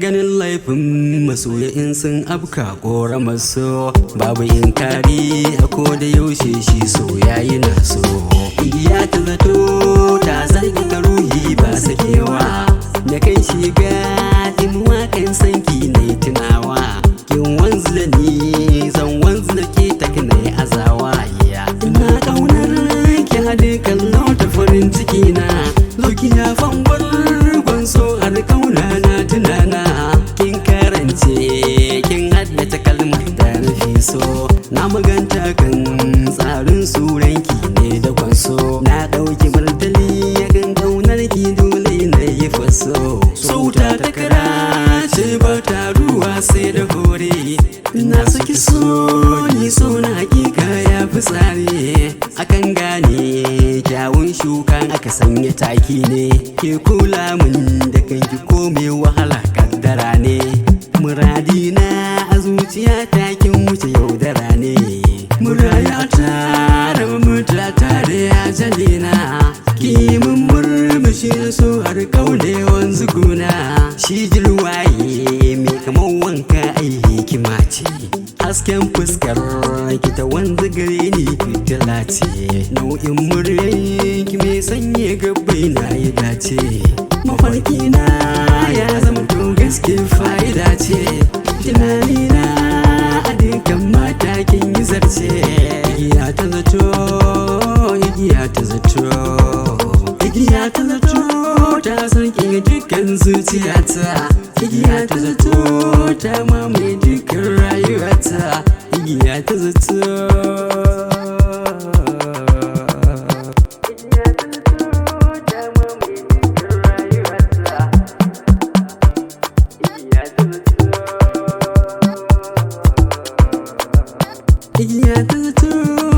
ganin laifin masoya in sun afka ƙoramar so, babu inkari a koda yaushe shi so yayi na so. Igiya ta zato ta zargi ka ruhi ba sakewa, da kai shiga inuwa kan sanki na tunawa. Kin wanzu da ni zan wanzu da ke ta kinai azawa. Ina ƙaunar ki haɗe kallon ta farin ciki na, zoki ya fambar ban so har ƙauna na tunana. Kin karance kin haddace kalmar da nufi so, na maganta kan tsarin suranki ne da kwanso. Na ɗauki martali kan ƙaunar ki dole na yi faso. Sauta ta karace ba ta ruwa sai da hore, na saki so ni so na hakika ya fi tsare. Akan gane kyawun shukan aka sanya taki ne, ke kula min da kanki komai wahala kaddara ne. Muradi na a zuciya takin wuce yaudara ne, muraya tare muta tare a jalina. Ki mun murmushi so har kaunewan zuguna, shi jirwaye mai kamar wanka ai hikima ce. Hasken fuskar ki ta wanda gare ni fitila ce, nau'in muryar ki mai sanye gabbai na yi dace. Mafarki na ya zama to gaske fa'ida ce, tunani na a dukkan matakin yi zarce. Igiya ta zato, igiya ta zato, igiya ta zato ta sarki dukkan zuciyata. Igiya ta zato ta mamaye dukkan rayuwata. Igiya ta zato, igiya ta zato ta mamaye dukkan rayuwata. Igiya ta zato, igiya ta zato.